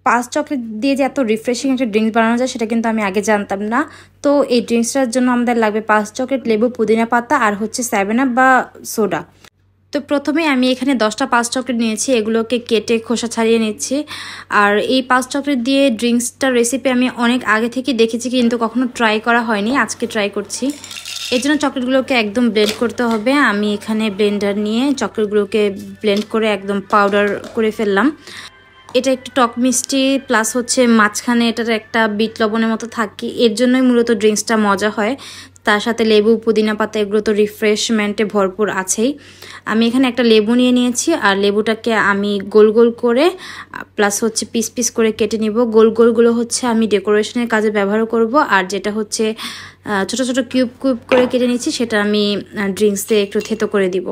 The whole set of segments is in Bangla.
পাঁচ চকলেট দিয়ে যে এত রিফ্রেশিং একটা ড্রিঙ্কস বানানো যায় সেটা কিন্তু আমি আগে জানতাম না। তো এই ড্রিঙ্কসটার জন্য আমাদের লাগবে 5 চকলেট, লেবু, পুদিনা পাতা আর হচ্ছে 7 আপ বা সোডা। তো প্রথমে আমি এখানে 10টা 5 চকলেট নিয়েছি, এগুলোকে কেটে খোসা ছাড়িয়ে নিচ্ছি। আর এই 5 চকলেট দিয়ে ড্রিঙ্কসটার রেসিপি আমি অনেক আগে থেকে দেখেছি কিন্তু কখনো ট্রাই করা হয়নি, আজকে ট্রাই করছি। এর জন্য চকলেটগুলোকে একদম ব্লেন্ড করতে হবে। আমি এখানে ব্লেন্ডার নিয়ে চকলেটগুলোকে ব্লেন্ড করে একদম পাউডার করে ফেললাম। এটা একটু টক মিষ্টি প্লাস হচ্ছে মাঝখানে এটার একটা বিট লবণের মতো থাকে, এর জন্যই মূলত ড্রিঙ্কসটা মজা হয়। তার সাথে লেবু, পুদিনা পাতা এগুলো তো রিফ্রেশমেন্টে ভরপুর আছেই। আমি এখানে একটা লেবু নিয়ে নিয়েছি আর লেবুটাকে আমি গোল গোল করে প্লাস হচ্ছে পিস পিস করে কেটে নিব। গোল গোলগুলো হচ্ছে আমি ডেকোরেশনের কাজে ব্যবহার করব, আর যেটা হচ্ছে ছোট ছোট কিউব কিউব করে কেটে নিচ্ছি সেটা আমি ড্রিঙ্কসে একটু থেতো করে দিব।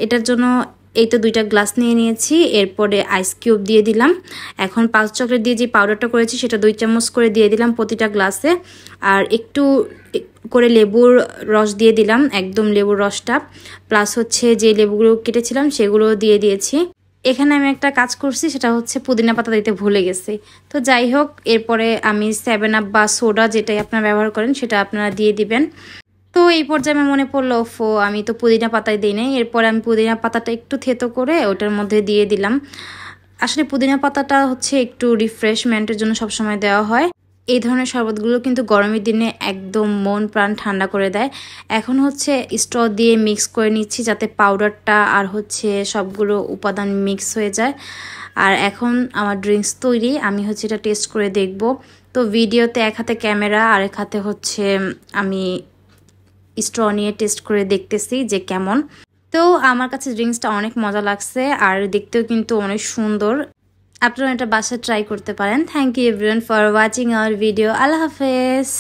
এটার জন্য এই তো 2টা গ্লাস নিয়ে নিয়েছি, এরপরে আইস কিউব দিয়ে দিলাম। এখন 5 চকলেট দিয়ে যে পাউডারটা করেছি সেটা 2 চামচ করে দিয়ে দিলাম প্রতিটা গ্লাসে। আর একটু করে লেবুর রস দিয়ে দিলাম, একদম লেবুর রসটা, প্লাস হচ্ছে যে লেবুগুলো কেটেছিলাম সেগুলো দিয়ে দিয়েছি। এখানে আমি একটা কাজ করছি, সেটা হচ্ছে পুদিনা পাতা দিতে ভুলে গেছি। তো যাই হোক, এরপরে আমি 7 আপ বা সোডা যেটাই আপনারা ব্যবহার করেন সেটা আপনারা দিয়ে দিবেন। তো এই পর্যায়ে আমার মনে পড়লো আমি তো পুদিনা পাতায় দিই নাই। এরপরে আমি পুদিনা পাতাটা একটু থেতো করে ওটার মধ্যে দিয়ে দিলাম। আসলে পুদিনা পাতাটা হচ্ছে একটু রিফ্রেশমেন্টের জন্য সবসময় দেওয়া হয়। এই ধরনের শরবতগুলো কিন্তু গরমের দিনে একদম মন প্রাণ ঠান্ডা করে দেয়। এখন হচ্ছে স্ট্র দিয়ে মিক্স করে নিচ্ছি যাতে পাউডারটা আর হচ্ছে সবগুলো উপাদান মিক্স হয়ে যায়। আর এখন আমার ড্রিঙ্কস তৈরি, আমি হচ্ছে এটা টেস্ট করে দেখব। তো ভিডিওতে এক হাতে ক্যামেরা আর এক হাতে হচ্ছে আমি স্ট্র নিয়ে টেস্ট করে দেখতেছি যে কেমন। তো আমার কাছে ড্রিঙ্কসটা অনেক মজা লাগছে আর দেখতেও কিন্তু অনেক সুন্দর। আপনারা এটা বাসায় ট্রাই করতে পারেন। Thank you everyone for watching our video. আল্লাহ হাফেজ।